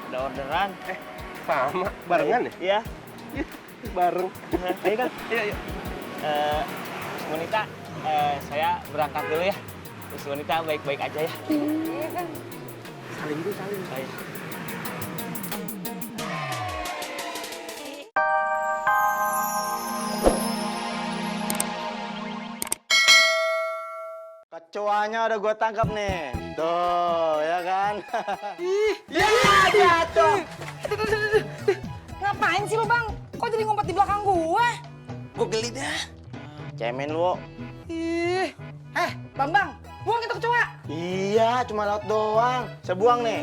Ada orderan. Sama, barengan ya? Iya. Bareng. Ayo kan? Iya, iya. Miss Bonita, saya berangkat dulu ya. Miss Bonita baik-baik aja ya. Iya kan. Saling dulu, saling. Ayo. Kecoanya udah gue tangkap nih. Tuh, ya kan? Ngapain sih lo bang? Kok jadi ngumpet di belakang gua? Gue geli dah. Cemen lu. Ih, Bambang, buang itu kecoa. Iya, cuma laut doang. Saya buang nih.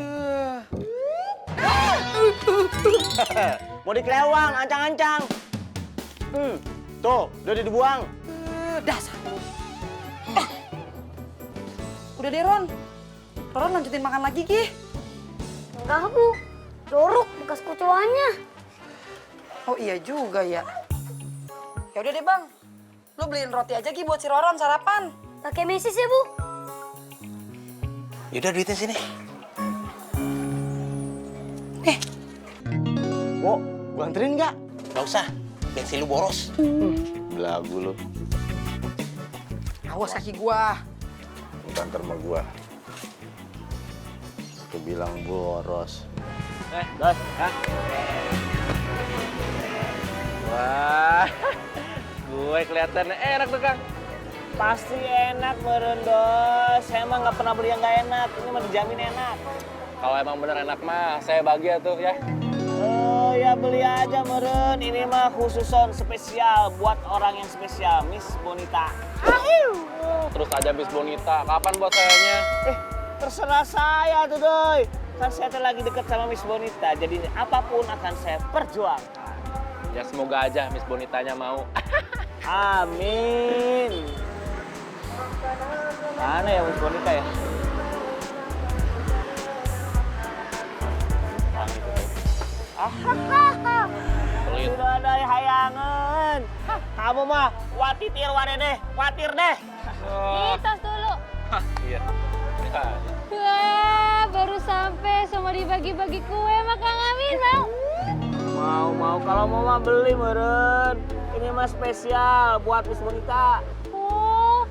Mau dikelewang, ancang-ancang. Tuh, udah dibuang. Dasar lu. Udah deh Ron. Ron lanjutin makan lagi Ki. Enggak, Bu. Jorok bekas kecoanya. Oh iya juga ya. Ya udah deh bang. Lu beliin roti aja Ki buat si Roron sarapan. Pakai mesis ya, Bu? Yaudah, duitnya sini. Wo, gue anterin nggak? Nggak usah, bensin lu boros. Belagu lu. Awas kaki gua. Antar sama gua. Aku bilang boros. Dos. Wah, gue kelihatan enak tuh, Kang. Pasti enak, meren, Dos. Saya emang nggak pernah beli yang nggak enak. Ini mah dijamin enak. Kalau emang bener enak mah, saya bagi ya tuh ya. Oh ya beli aja, meren. Ini mah khususon spesial buat orang yang spesial, Miss Bonita. Terus aja Miss Bonita, kapan buat sayanya? Terserah saya tuh, Doi. Kan saya tuh lagi deket sama Miss Bonita, jadi apapun akan saya perjuangkan. Ya semoga aja Miss Bonitanya mau. Amin. Mana ya Miss Bonita ya? Pelit. Sudah ada hayangan. Kamu mah watitir deh, watir deh. Tos dulu. Iya. Ya. Wah, baru sampai semua dibagi-bagi kue mah Kang Amin mau. Mau. Kalau mau mah beli, meren. Ini mah spesial buat Miss Bonita. Oh,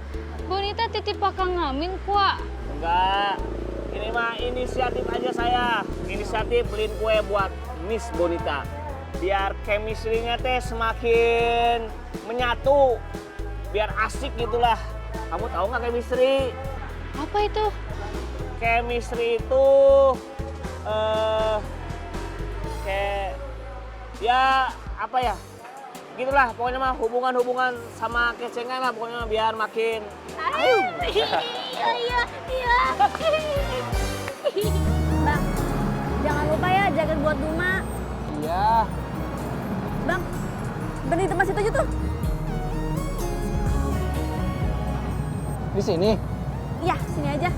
Bonita titip Pak Kang Amin kuah. Enggak. Ini mah inisiatif aja saya. Inisiatif beliin kue buat Miss Bonita. Biar chemistry-nya teh semakin menyatu. Biar asik gitulah. Kamu tahu nggak chemistry? Apa itu? Chemistry itu kayak ya apa ya? Gitulah pokoknya mah hubungan sama kecengan lah pokoknya biar makin Iya. Bang, jangan lupa ya jaga buat Duma. iya. Bang, berhenti tempat situ aja tuh. Di sini. Iya, sini aja.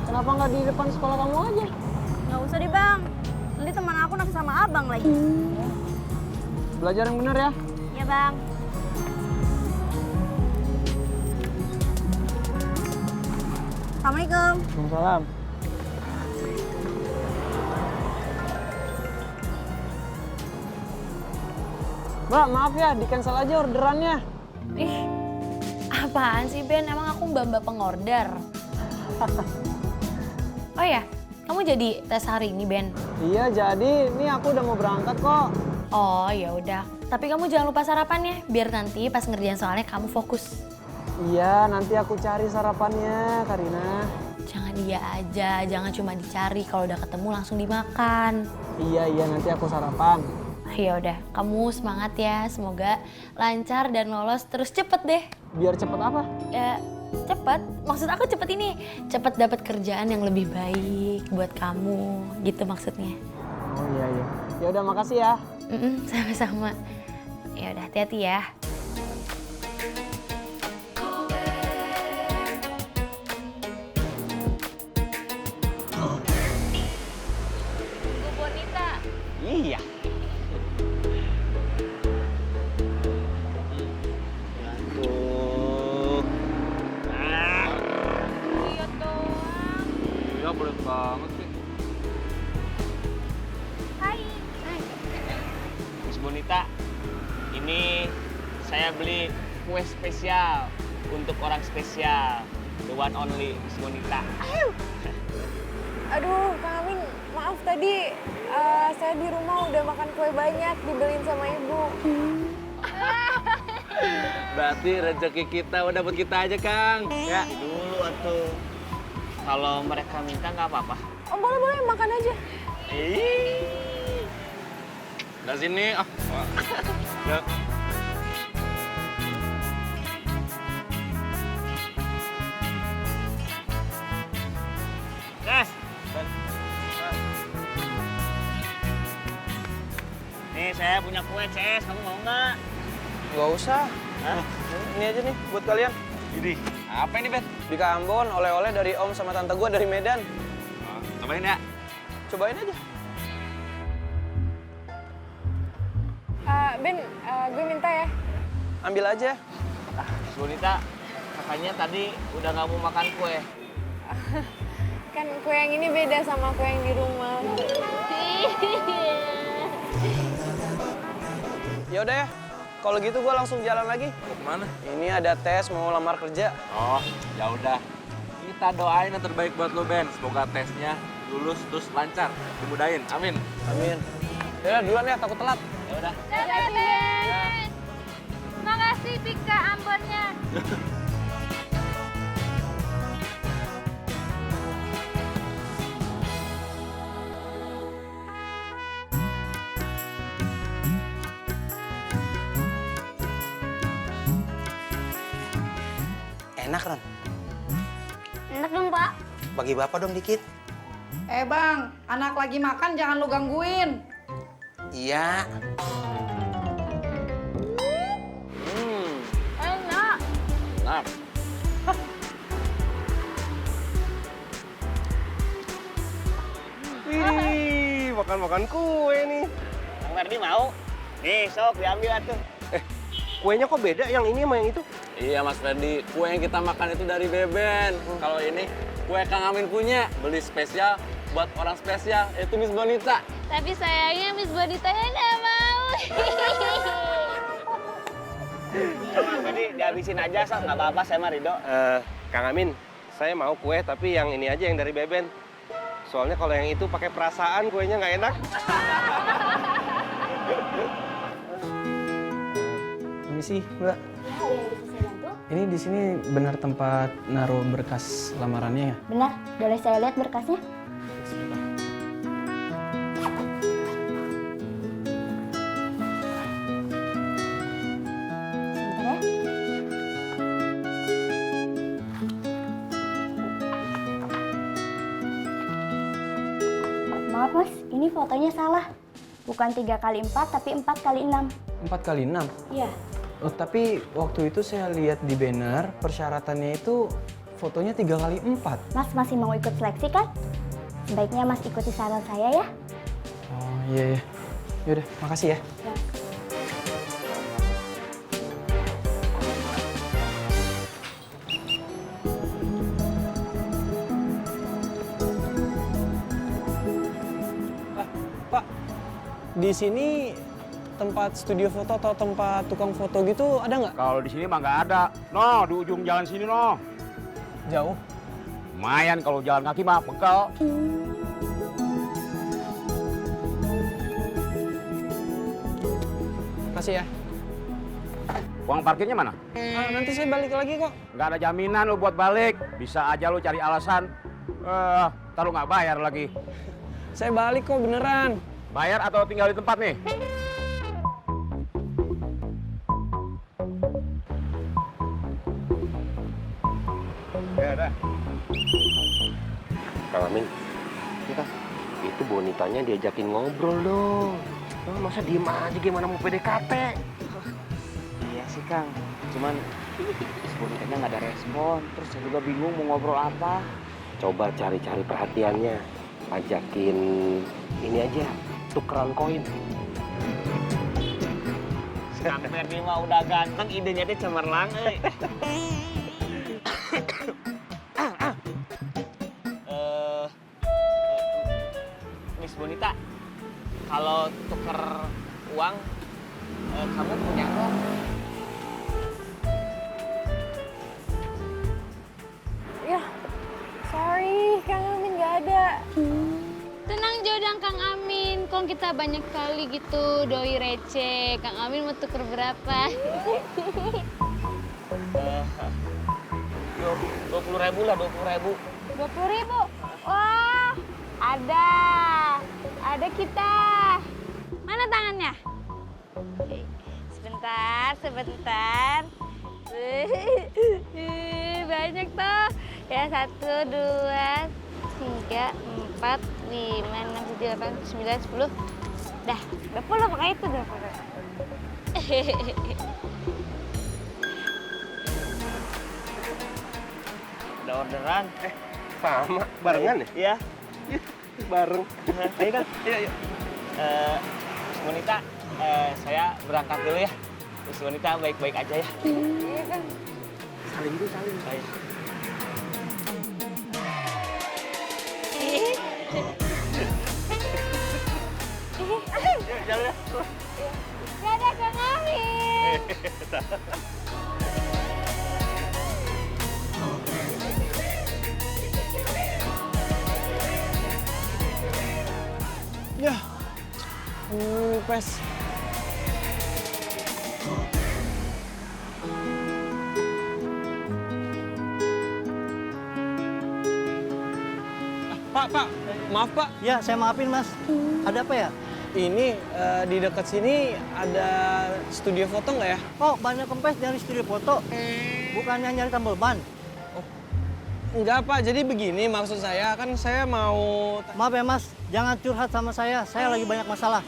Kenapa nggak di depan sekolah kamu aja? Nggak usah deh bang. Nanti teman aku naksir sama abang lagi. Belajar yang bener ya. Iya bang. Assalamualaikum. Waalaikumsalam. Mbak, maaf ya, di-cancel aja orderannya. Ih, apaan sih Ben? Emang aku mbak-mbak pengorder? Oh ya, kamu jadi tes hari ini Ben? Iya, jadi ini aku udah mau berangkat kok. Oh ya udah. Tapi kamu jangan lupa sarapan ya, biar nanti pas ngerjain soalnya kamu fokus. Iya, nanti aku cari sarapannya, Karina. Jangan dia aja, jangan cuma dicari. Kalau udah ketemu langsung dimakan. Iya, nanti aku sarapan. Ya udah, kamu semangat ya. Semoga lancar dan lolos terus cepet deh. Biar cepet apa? Ya cepet. Maksud aku cepet ini, cepet dapat kerjaan yang lebih baik buat kamu. Gitu maksudnya. Oh iya. Ya udah, makasih ya. Sama-sama. Ya udah, hati-hati ya. Bu Bonita. Iya. Aduh. Bonita, ini saya beli kue spesial untuk orang spesial, the one only Miss Bonita. Aduh, Kang Amin, maaf tadi saya di rumah udah makan kue banyak dibeliin sama ibu. Berarti rezeki kita udah buat kita aja, Kang. Ya, dulu atuh. Kalau mereka minta nggak apa-apa. Oh, boleh, makan aja. Dari sini, Ya. Guys. Nih, saya punya kue, Ces. Kamu mau nggak? Gak usah. Hah? Ini aja nih buat kalian. Ini. Apa ini, Bet? Di Ambon, oleh-oleh dari Om sama Tante gue dari Medan. Cobain ya. Cobain aja. Ben, gue minta ya. Ambil aja. Miss Bonita, katanya tadi udah nggak mau makan kue. Kan kue yang ini beda sama kue yang di rumah. Ya udah ya. Kalau gitu gue langsung jalan lagi. Mana? Ini ada tes mau lamar kerja. Oh, ya udah. Kita doain yang terbaik buat lo, Ben. Semoga tesnya lulus terus lancar. Dimudahin. Amin. Amin. Ya udah, duluan ya, takut telat. Ya udah. Dadah, Ben. Makasih Pika Ambonnya. Enak, Ron. Enak dong, Pak. Bagi Bapak dong dikit. Bang, anak lagi makan jangan lu gangguin. Iya. Enak. Nah, Wih, makan-makan kue nih. Kang Merdi mau? Nih, sok diambil atuh. Kuenya kok beda yang ini sama yang itu? iya Mas Ferdi. Kue yang kita makan itu dari Beben. Kalau ini kue Kang Amin punya. Beli spesial buat orang spesial, yaitu Miss Bonita. Tapi sayangnya Miss Bonitanya nggak mau. Coba Merdi dihabisin aja, sok. Nggak apa-apa, saya mah Ridho. Kang Amin, saya mau kue tapi yang ini aja yang dari Beben. Soalnya kalau yang itu pakai perasaan kuenya nggak enak. Permisi, Mbak. Ini di sini benar tempat naruh berkas lamarannya ya? Benar, boleh saya lihat berkasnya? Sebentar ya. Maaf Mas, ini fotonya salah. Bukan 3x4 tapi 4x6. 4x6? Iya. Oh, tapi waktu itu saya lihat di banner persyaratannya itu fotonya 3x4. Mas masih mau ikut seleksi kan? Sebaiknya Mas ikuti saran saya ya. Oh iya, iya. Yaudah, makasih ya. Pak, di sini tempat studio foto atau tempat tukang foto gitu ada nggak? Kalau di sini mah nggak ada. No, di ujung jalan sini no. Jauh? Lumayan kalau jalan kaki mah bekal. Makasih ya. Uang parkirnya mana? Nanti saya balik lagi kok. Nggak ada jaminan lu buat balik. Bisa aja lu cari alasan. Ntar lu nggak bayar lagi. Saya balik kok beneran. Bayar atau tinggal di tempat nih? Ya udah. Kang Amin, itu Bonitanya diajakin ngobrol dong. Masa diem aja gimana mau PDKT? Iya sih, Kang. Cuman Miss Bonitanya nggak ada respon. Terus saya juga bingung mau ngobrol apa. Coba cari-cari perhatiannya. Ajakin ini aja, tukeran koin. Kang Merdi mah udah ganteng, idenya dia cemerlang. Miss Bonita, kalau tuker uang kamu punya nggak? Ya, sorry, Kang Amin nggak ada. Tenang Jodang Kang Amin, kok kita banyak kali gitu doi receh. Kang Amin mau tuker berapa? 20.000 lah, 20.000. 20.000. Wah, ada kita. Mana tangannya? Sebentar. Banyak tuh. Ya 1, 2, 3, 4, 5, 6, 7, 8, 9, 10. Dah, 20 pakai itu 20. Ada orderan. Sama, barengan ya? Iya. Bareng. Ayo kan? Iya. Miss Bonita, saya berangkat dulu ya. Miss Bonita baik-baik aja ya. Iya kan? Saling. Baik. Jalan ya. Dadah Kang Amin. Ya, pes. Pak, maaf Pak. Ya, saya maafin Mas. Ada apa ya? Ini di dekat sini ada studio foto nggak ya? Oh, banyak kempes dari studio foto. Bukannya nyari tambal ban. Enggak Pak, jadi begini maksud saya, kan saya mau... Maaf ya Mas, jangan curhat sama saya lagi banyak masalah.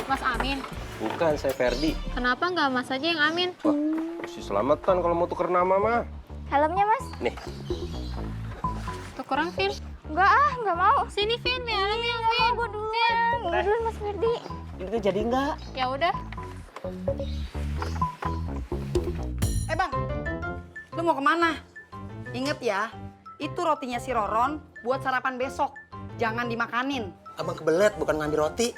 Mas Amin, Bukan, saya Ferdi. kenapa nggak Mas aja yang Amin? Wah, mesti selamatan kalau mau tuker nama mah. Helmnya, Mas? Nih, Tukeran Vin. Nggak mau. Sini Vin, biar yang Vin. Gue duluan, Mas Ferdi. Itu jadi enggak? Ya udah. Bang, lu mau kemana? Ingat ya, itu rotinya si Roron buat sarapan besok. Jangan dimakanin. Abang kebelet, bukan ngambil roti.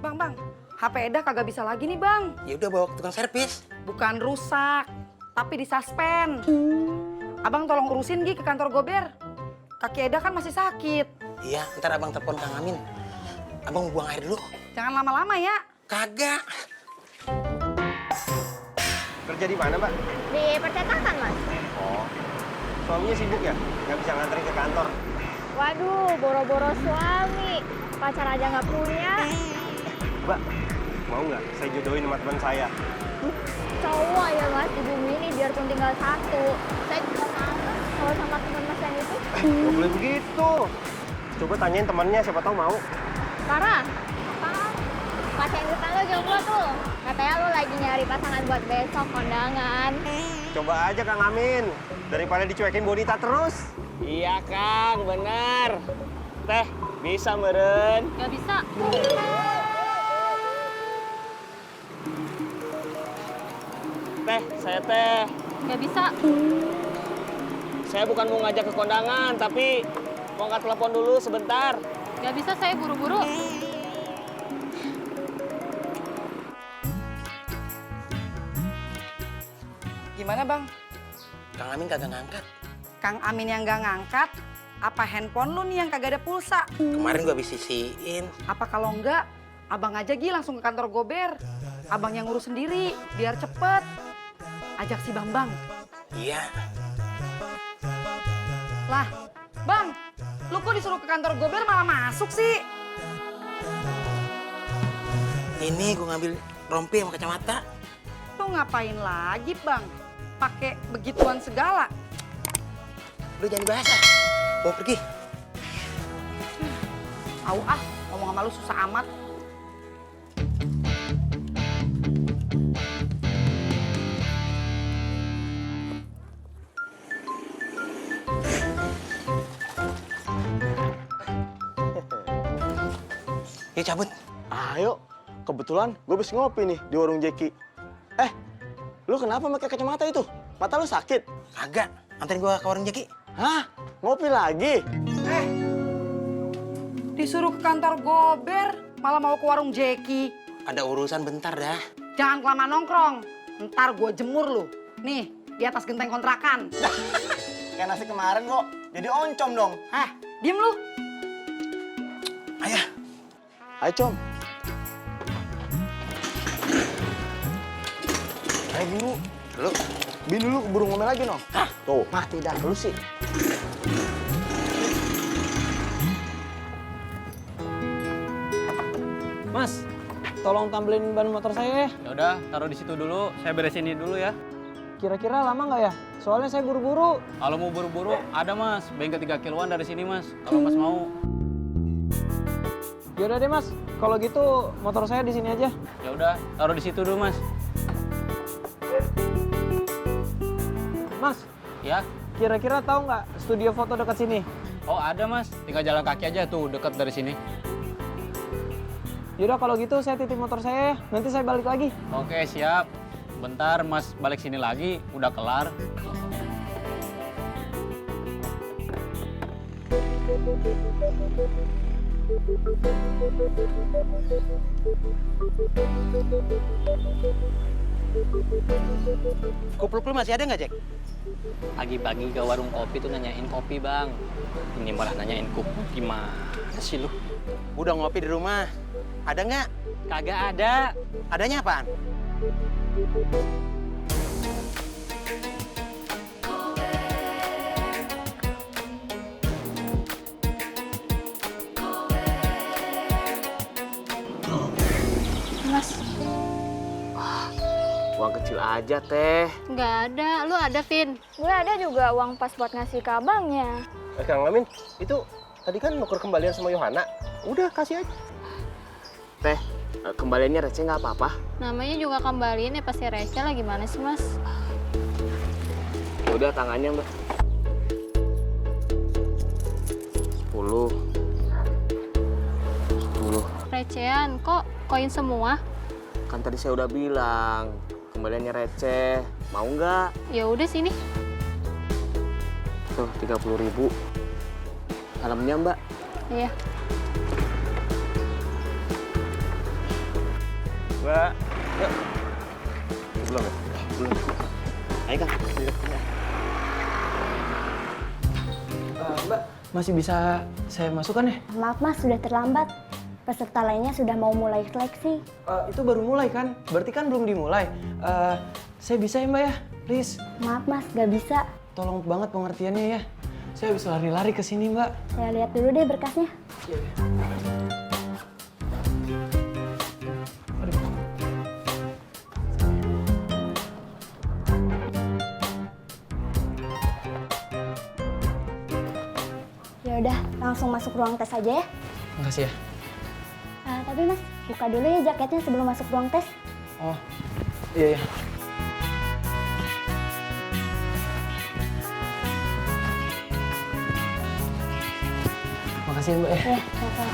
Bang, HP Eda kagak bisa lagi nih bang. Ya udah bawa ke tukang servis. Bukan rusak, tapi disuspend. Abang tolong urusin Gi ke kantor Gober. Kaki Eda kan masih sakit. Iya, ntar abang telepon Kang Amin. Abang mau buang air dulu. Jangan lama-lama ya. Kagak. kerja di mana, Mbak? Di percetakan, Mas. Oh, suaminya sibuk ya? Nggak bisa nganterin ke kantor? Waduh, boro-boro suami. Pacar aja nggak punya. Mbak, mau nggak saya jodohin sama teman saya? Cowok ya, Mas, di bumi ini biarpun tinggal satu. Saya juga males kalau sama teman Mas yang itu. Nggak boleh begitu. Coba tanyain temannya, siapa tahu mau. Parah. Apaan? Pas yang depan lo jomblo tuh. Katanya lo lagi nyari pasangan buat besok kondangan. Coba aja Kang Amin, daripada dicuekin Bonita terus. Iya Kang, bener. Teh, bisa meren? Gak bisa. Teh, saya teh. Gak bisa. Saya bukan mau ngajak ke kondangan, tapi mau angkat telepon dulu sebentar. Gak bisa, saya buru-buru. Gimana bang? Kang Amin kagak ngangkat. Kang Amin yang gak ngangkat? Apa handphone lu nih yang kagak ada pulsa? Kemarin gua habis sisiin. Apa kalau enggak, abang aja Gi langsung ke kantor Gober. Abang yang ngurus sendiri, biar cepet. Ajak si Bambang. Iya. Lah, Bang, lu kok disuruh ke kantor Gober malah masuk sih? Ini gua ngambil rompi sama kacamata. Lu ngapain lagi, Bang? Pakai begituan segala. Lu jangan dibahas ah. Bawa pergi. Au ah, ngomong sama lu susah amat. Yuk cabut. Ayo, kebetulan gue habis ngopi nih di warung Jeki. Lu kenapa pakai kacamata itu? Mata lu sakit? Kagak, anterin gua ke warung Jeki. Hah? Ngopi lagi? Disuruh ke kantor gober, malah mau ke warung Jeki. Ada urusan bentar dah. Jangan kelamaan nongkrong, ntar gue jemur lu. Nih, di atas genteng kontrakan. Kayak nasi kemarin kok. Jadi oncom dong. Hah, diem lu. Ayah. Ayo, Com. Ayo buru. Dulu. Bin dulu keburu ngomel lagi, no. Hah? Tuh, mati dah. Lu sih. Mas, tolong tampilin ban motor saya ya. Ya udah, taruh di situ dulu. Saya beresin ini dulu ya. Kira-kira lama nggak ya? Soalnya saya buru-buru. Kalau mau buru-buru, ada mas. Bengkel 3 kiloan dari sini mas. Kalau mas mau. Yaudah deh mas, kalau gitu motor saya di sini aja. Ya udah, taruh di situ dulu mas. Mas, Ya? kira-kira tahu nggak studio foto dekat sini? Oh ada mas. Tinggal jalan kaki aja tuh, dekat dari sini. Yaudah kalau gitu saya titip motor saya ya. Nanti saya balik lagi. Oke siap. Bentar mas balik sini lagi. Udah kelar. Kupluk lu masih ada nggak, Jack? Pagi-pagi ke warung kopi tuh nanyain kopi bang. Ini malah nanyain kup. Gimana sih lu? Udah ngopi di rumah. Ada nggak? Kagak ada. Adanya apaan? Mas, Uang kecil aja, Teh. nggak ada. Lu ada, Vin? Gue ada juga uang pas buat ngasih ke abangnya. Kang Amin, itu tadi kan nuker kembalian sama Yohana. Udah, kasih aja. Teh, kembaliannya receh nggak apa-apa? Namanya juga kembaliin ya pasti receh lah. Gimana sih, Mas? Ya udah tangannya, Mbak. 10. Recehan, kok koin semua? Kan tadi saya udah bilang, kembaliannya receh. Mau nggak? Ya udah sini. Tuh, 30.000. Salamnya, Mbak. Iya. Mbak, yuk. Belum ya? Belum. Ayo, Kang. Mbak, masih bisa saya masukkan ya? Maaf mas, sudah terlambat. Peserta lainnya sudah mau mulai seleksi. Itu baru mulai kan? Berarti kan belum dimulai. Saya bisa ya mbak ya? Please. Maaf mas, gak bisa. Tolong banget pengertiannya ya. Saya habis lari-lari ke sini mbak. Saya lihat dulu deh berkasnya. Ya udah, langsung masuk ruang tes aja ya. Makasih ya. Tapi mas, buka dulu ya jaketnya sebelum masuk ruang tes. Oh, iya. Makasih ya mbak ya. Ya, sama-sama.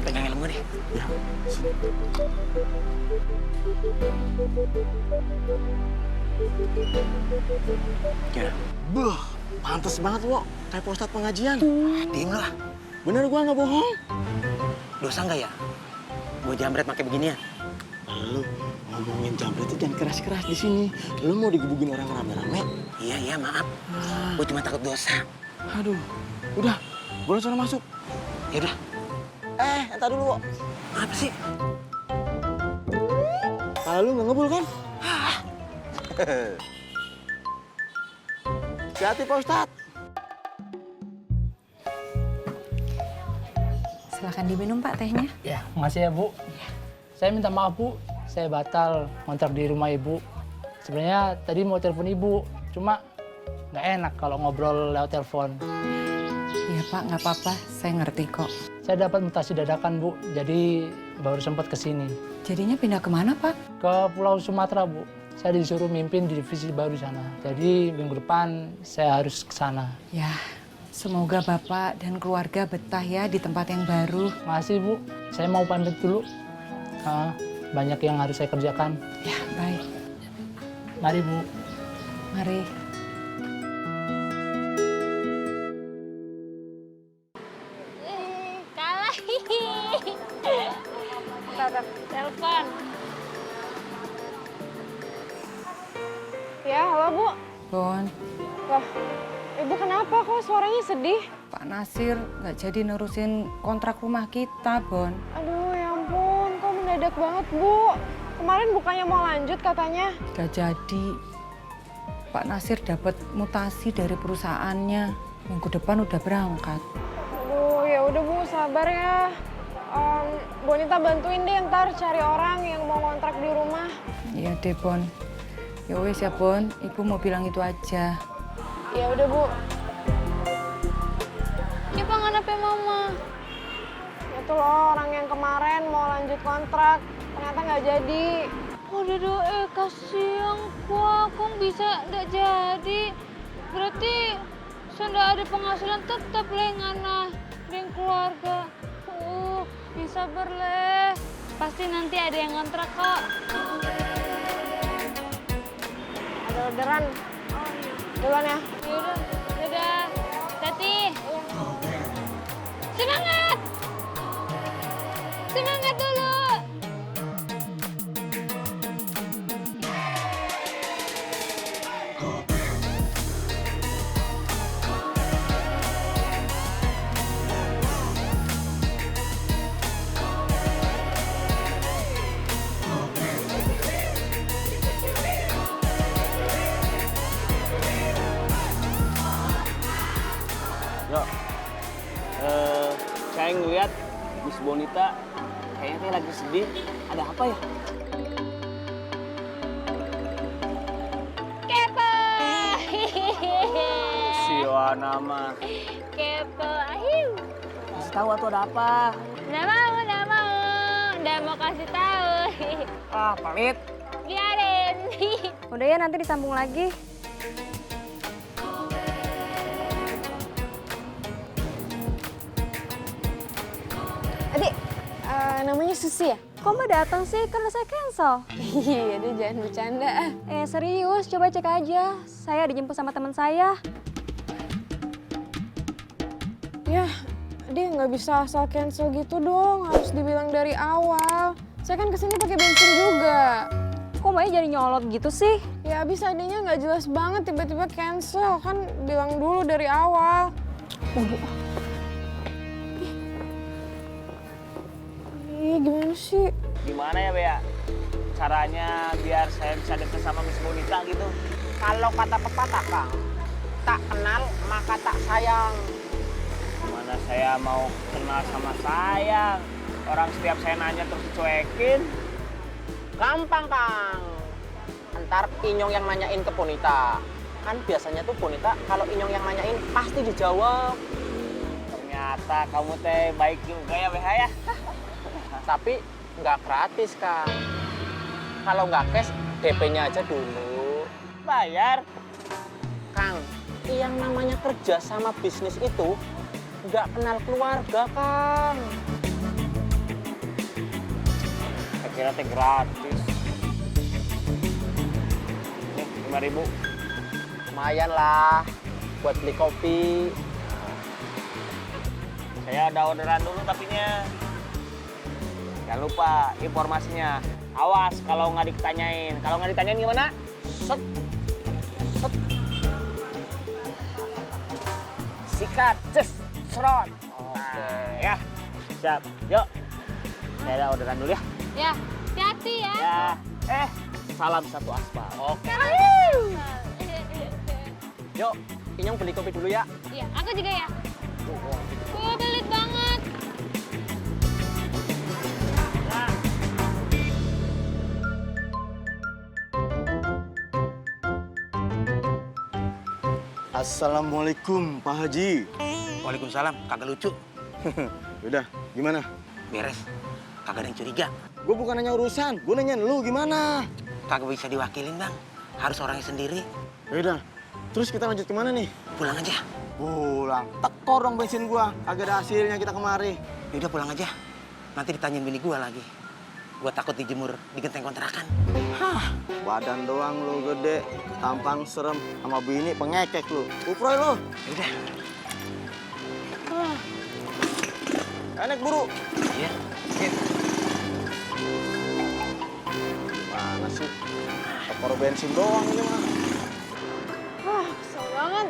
Pegang helm gue deh. Ya. Gimana? Buh, pantes banget, Wo. Kayak Ustadz pengajian. Diem lah. Bener gua nggak bohong. Dosa nggak ya? Gue jambret pakai beginian. Lu ngomongin jambret itu jangan keras-keras di sini. Lu mau digebukin orang rame-rame? Iya, maaf. Gue cuma takut dosa. Aduh, udah. Gue langsung masuk. Ya udah. Entar dulu, Wo. Apa sih? Kalau lu nggak ngebul kan? Hati-hati, Pak Ustadz. Silakan diminum Pak tehnya. Ya, makasih ya Bu. Saya minta maaf Bu, saya batal ngontrak di rumah Ibu. Sebenarnya tadi mau telepon Ibu, cuma nggak enak kalau ngobrol lewat telepon. Iya Pak, nggak apa-apa. Saya ngerti kok. Saya dapat mutasi dadakan Bu, jadi baru sempat ke sini. Jadinya pindah kemana Pak? Ke Pulau Sumatera Bu. saya disuruh mimpin di divisi baru di sana. Jadi minggu depan saya harus ke sana. Ya, semoga Bapak dan keluarga betah ya di tempat yang baru. Makasih Bu, saya mau pamit dulu. Banyak yang harus saya kerjakan. Ya, baik. Mari Bu. Mari. Kalah. Telepon. Ya, halo Bu. Bon, Loh, Ibu kenapa kok suaranya sedih? Pak Nasir nggak jadi nerusin kontrak rumah kita, Bon. Aduh, ya ampun, kok mendadak banget, Bu. Kemarin bukannya mau lanjut katanya. Nggak jadi. Pak Nasir dapat mutasi dari perusahaannya. Minggu depan udah berangkat. Aduh, ya udah Bu, sabar ya. Bonita bantuin deh ntar cari orang yang mau kontrak di rumah. Iya deh, Bon. Ya wes ya, Bon. Ibu mau bilang itu aja. Ya udah Bu. Siapa nggak HP Mama? Itu loh orang yang kemarin mau lanjut kontrak, ternyata nggak jadi. Aduh, kasihan kok bisa nggak jadi. Berarti sudah ada penghasilan tetap lengana dengan keluarga. Bisa berleh. Pasti nanti ada yang ngontrak kok. Ada orderan. Duluan ya. Yaudah, dadah. Tati. Semangat! Semangat dulu! Yo, saya ngeliat Miss Bonita kayaknya lagi sedih. Ada apa ya? Kepo! Siwana mah. Kepo, ahiu. Kasih tahu atuh ada apa? Nggak mau. Nggak mau kasih tahu. Ah, pamit. Biarin. Udah ya, nanti disambung lagi. Adik, namanya Susi ya? Kok Mbak datang sih? Karena saya cancel. Iya deh, jangan bercanda. Serius, coba cek aja. Saya dijemput sama teman saya. Ya, dia nggak bisa asal cancel gitu dong. Harus dibilang dari awal. Saya kan kesini pakai bensin juga. Kok Mbaknya jadi nyolot gitu sih? Ya abis adanya nggak jelas banget tiba-tiba cancel. Kan bilang dulu dari awal. Gimana sih? Gimana ya, Bea? Caranya biar saya bisa deket sama Miss Bonita gitu. Kalau kata pepatah, Kang, tak kenal maka tak sayang. Gimana saya mau kenal sama sayang? Orang setiap saya nanya terus dicuekin. Gampang, Kang. Ntar Inyong yang nanyain ke Bonita. Kan biasanya tuh Bonita kalau Inyong yang nanyain pasti dijawab. Ternyata kamu teh baik juga ya, Bea ya? Tapi nggak gratis, Kang. Kalau nggak cash, DP-nya aja dulu. Bayar? Kang, yang namanya kerja sama bisnis itu nggak kenal keluarga, Kang. Saya kira teh gratis. Nih, 5.000. Lumayan lah buat beli kopi. Saya ada orderan dulu tapinya. Jangan lupa informasinya. Awas kalau nggak ditanyain. Kalau nggak ditanyain gimana? Set. Sikat, cus, serot. Nah, ya. Siap. Yuk. Saya ada orderan dulu ya. Ya, hati-hati ya. Ya. Salam satu aspal. Oke. Yuk, Inyong beli kopi dulu ya. Iya, aku juga ya. Pelit banget. Assalamualaikum, Pak Haji. Waalaikumsalam, kagak lucu. Udah, gimana? Beres, kagak ada yang curiga. Gue bukan nanya urusan, gue nanya lu gimana? kagak bisa diwakilin, Bang. Harus orangnya sendiri. Yaudah, terus kita lanjut kemana nih? Pulang aja. Pulang. Tekor dong bensin gua. Kagak ada hasilnya kita kemari. Yaudah pulang aja. Nanti ditanyain bini gua lagi. Gua takut dijemur di genteng kontrakan. Hah, badan doang lu gede, tampang serem, sama bini pengekek lu. Uproy lu. Yaudah. Naik buru. Iya. Mana sih? Tekor bensin doang ini mah. Wah, kesel banget.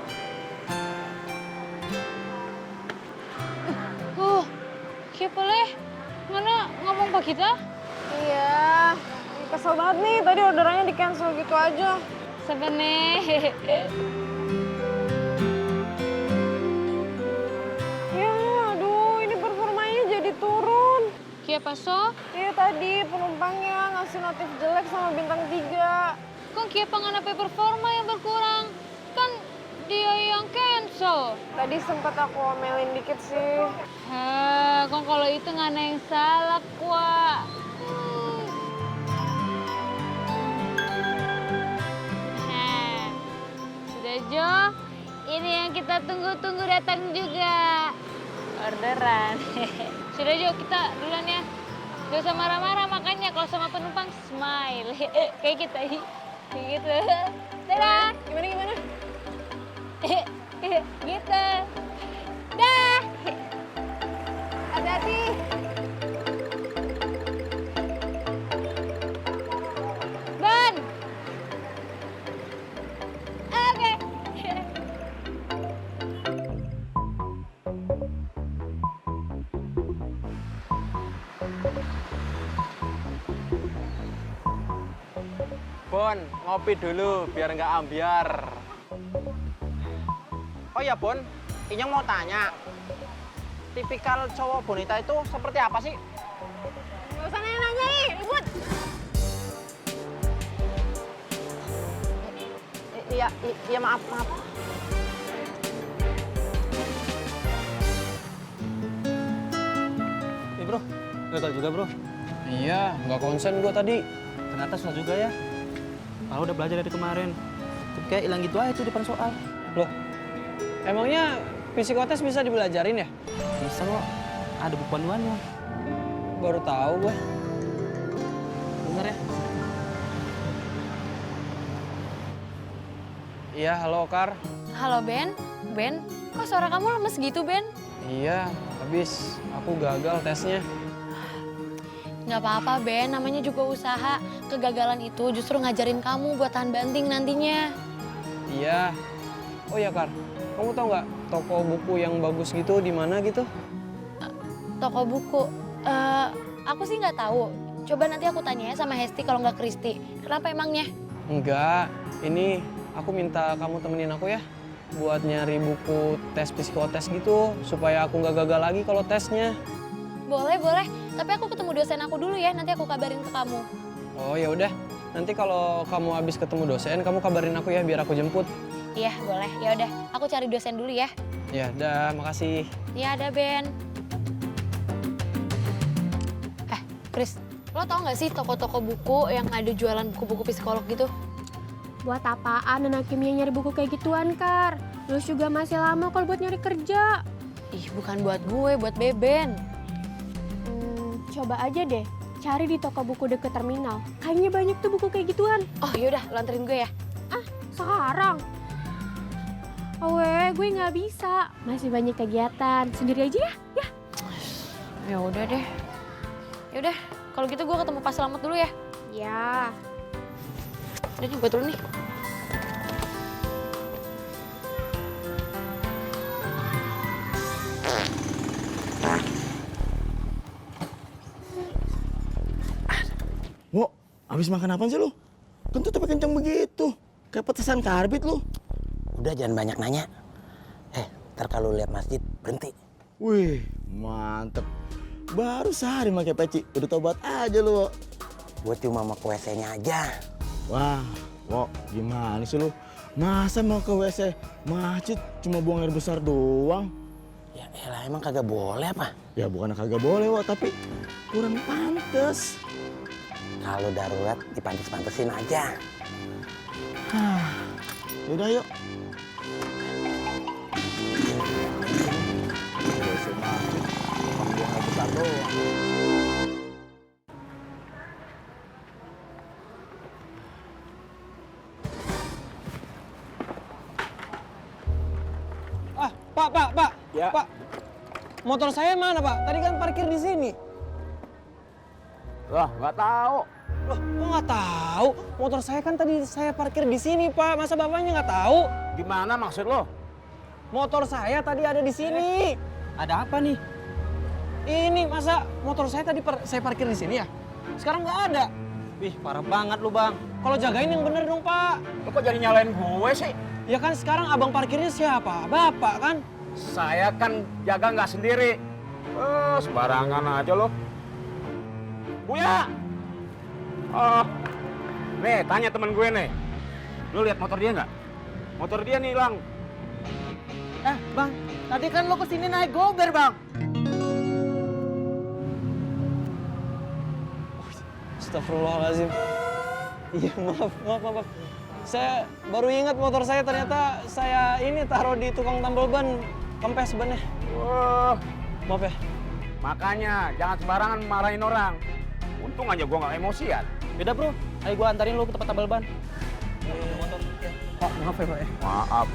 Siapa leh? Mana ngomong ke kita? Iya, kesel banget nih. Tadi orderannya di cancel gitu aja. Sebenarnya. Ya, aduh, ini performanya jadi turun. Siapa so? Iya tadi penumpangnya ngasih notif jelek sama bintang 3. Kok Kiapa nggak performa yang berkurang? Kan dia yang cancel. Tadi sempat aku omelin dikit sih. Kok kalau itu nggak ada yang salah, Kwa. Nah, sudah Jo, ini yang kita tunggu-tunggu datang juga. Orderan. Sudah Jo, kita duluan ya. Gak usah marah-marah, makanya kalau sama penumpang smile. Kayak kita, kayak gitu. Dadah. Gimana? Gitu. Dah. Hati-hati. Ban. Oke. Bon, ngopi dulu biar nggak ambiar. Oh ya Bon, Inyong mau tanya, tipikal cowok bonita itu seperti apa sih? Gak usah nanya-nanya, ribut. Iya maaf. Bro, gagal juga bro. Iya, nggak konsen gua tadi. Ternyata susah juga ya. Kalau udah belajar dari kemarin, tapi kayak hilang gitu aja tuh depan soal. Loh, emangnya psikotes bisa dibelajarin ya? Bisa kok, ada buku panduannya. Baru tahu gue. Bentar ya. Iya, halo Kar. Halo Ben, Ben, kok suara kamu lemes gitu Ben? Iya, habis aku gagal tesnya. Nggak apa-apa Ben, namanya juga usaha. Kegagalan itu justru ngajarin kamu buat tahan banting nantinya. Iya. Oh ya Kar, kamu tahu nggak toko buku yang bagus gitu di mana gitu? Toko buku, aku sih nggak tahu. Coba nanti aku tanya ya sama Hesti kalau nggak Kristi. Kenapa emangnya? Enggak, ini aku minta kamu temenin aku ya. Buat nyari buku tes psikotes gitu, supaya aku nggak gagal lagi kalau tesnya. Boleh, boleh. Tapi aku ketemu dosen aku dulu ya, nanti aku kabarin ke kamu. Oh ya udah, nanti kalau kamu habis ketemu dosen, kamu kabarin aku ya biar aku jemput. Iya, boleh. Ya udah, aku cari dosen dulu ya. Ya, dah, makasih. Iya, ada Ben. Kris, lo tau nggak sih toko-toko buku yang ada jualan buku-buku psikolog gitu? Buat apaan anak kimia nyari buku kayak gituan, Kar? Lu juga masih lama kalau buat nyari kerja. Ih, bukan buat gue, buat Beben. Coba aja deh, cari di toko buku deket terminal. Kayaknya banyak tuh buku kayak gituan. Oh yaudah, lo anterin gue ya. Ah, sekarang? Gue nggak bisa. Masih banyak kegiatan. Sendiri aja ya? Ya udah deh. Yaudah, kalau gitu gue ketemu Pak Selamat dulu ya. Ya. Udah nih, gue turun nih. Wo, abis makan apa sih lu? Kentut tapi kenceng begitu. Kayak petasan karbit lu. Udah jangan banyak nanya. Ntar kalau lihat masjid berhenti. Wih, mantep. Baru sehari pakai peci, udah tobat aja lu, Wo. Gue cuma mau ke WC-nya aja. Wah, Wo, gimana sih lu? Masa mau ke WC masjid cuma buang air besar doang? Ya elah, emang kagak boleh apa? Ya bukan kagak boleh, Wo, tapi kurang pantes. Kalau darurat dipantes-pantesin aja. Yaudah yuk. WC macet, cuma buang air besar doang. Pak. Ya. Pak. Motor saya mana, Pak? Tadi kan parkir di sini. Lah, nggak tahu. Loh, kok nggak tahu? Motor saya kan tadi saya parkir di sini, Pak. Masa bapaknya nggak tahu? Gimana maksud lo? Motor saya tadi ada di sini. Ada apa nih? Ini masa motor saya tadi saya parkir di sini ya? Sekarang nggak ada. Wih, parah banget lu, Bang. Kalau jagain yang bener dong, Pak. Lo kok jadi nyalain gue sih? Ya kan sekarang abang parkirnya siapa? Bapak kan? Saya kan jaga nggak sendiri. Sembarangan aja lo. Buya! Nih, tanya temen gue nih. Lo lihat motor dia nggak? Motor dia nih hilang. Bang, tadi kan lo kesini naik gober, Bang. Astagfirullahaladzim. Iya, maaf. Saya baru ingat motor saya ternyata saya ini taruh di tukang tambal ban, kempes bannya. Wah, maaf ya. Makanya jangan sembarangan marahin orang. Untung aja gua nggak emosian. Beda, Bro. Ayo gua antarin lu ke tempat tambal ban. Pak, maaf ya, Pak ya. Maaf.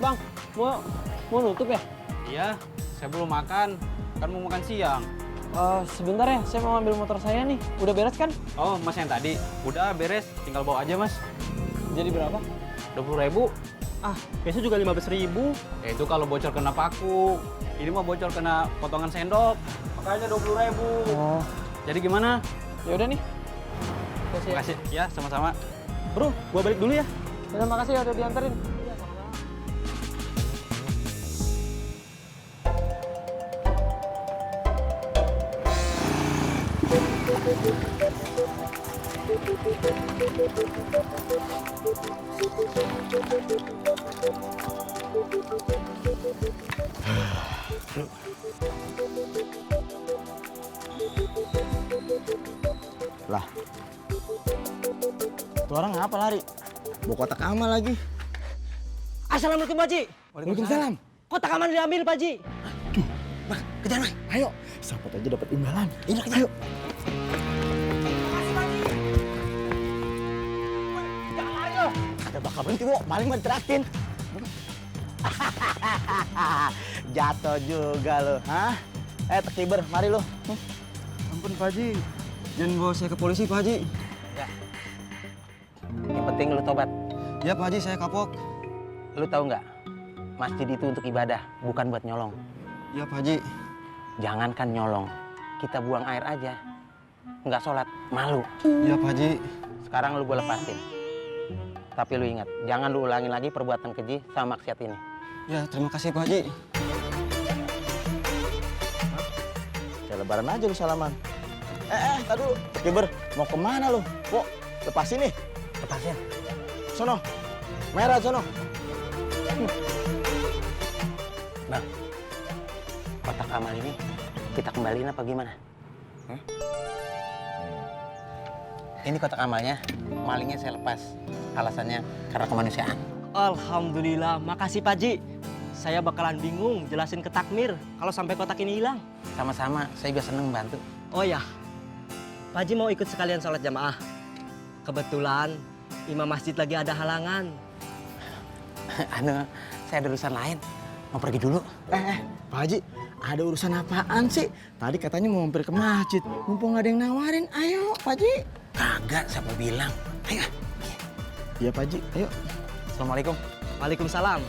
Bang, mau nutup ya? Iya, saya belum makan. Kan mau makan siang. Sebentar ya, saya mau ambil motor saya nih. Udah beres kan? Oh, Mas yang tadi. Udah beres, tinggal bawa aja, Mas. Jadi berapa? 20.000. Biasa juga 15.000. Itu kalau bocor kena paku. Ini mah bocor kena potongan sendok. Makanya 20.000. Oh. Jadi gimana? Ya udah nih. Makasih. Ya, sama-sama. Bro, gua balik dulu ya. Terima kasih ya udah dianterin. Lah, tuh orang ngapa lari? Bawa kotak amal lagi. Assalamualaikum, Pak Ji. Waalaikumsalam. Kotak aman diambil, Pak Ji. Bang, kejar, Bang. Ayo. Siapa aja dapat imbalan. Ini kita ayo. Ada bakal berhenti, Bu. Paling mah ditraktin. Jatuh juga lo, hah? Tekiber, mari lo. Ampun, Pak Ji. Jangan bawa saya ke polisi, Pak Haji. Ya. Yang penting lu tobat. Ya, Pak Haji, saya kapok. Lu tahu nggak? Masjid itu untuk ibadah, bukan buat nyolong. Ya, Pak Haji. Jangankan nyolong, kita buang air aja. Nggak sholat, malu. Ya, Pak Haji. Sekarang lu gue lepasin. Tapi lu ingat, jangan lu ulangin lagi perbuatan keji sama maksiat ini. Ya, terima kasih, Pak Haji. Ya lebaran aja lu salaman. Tadi dulu. Tekiber, mau kemana lu? Kok lepasin nih? Lepasin. Sono. Merah sono. Bang, kotak amal ini kita kembaliin apa gimana? Ini kotak amalnya, malingnya saya lepas. Alasannya karena kemanusiaan. Alhamdulillah, makasih Pak Ji. Saya bakalan bingung jelasin ke takmir kalau sampai kotak ini hilang. Sama-sama, saya juga seneng bantu. Oh ya, Pak Ji mau ikut sekalian sholat jamaah. Kebetulan imam masjid lagi ada halangan. Saya ada urusan lain. Mau pergi dulu. Pak Haji, ada urusan apaan sih? Tadi katanya mau mampir ke masjid. Mumpung nggak ada yang nawarin, ayo Pak Haji. Kagak, siapa bilang? Ayo. Iya Pak Haji, ayo. Assalamualaikum. Waalaikumsalam.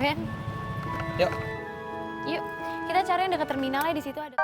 Ben. Yuk. Yuk, kita cari yang dekat terminal ya, di situ ada.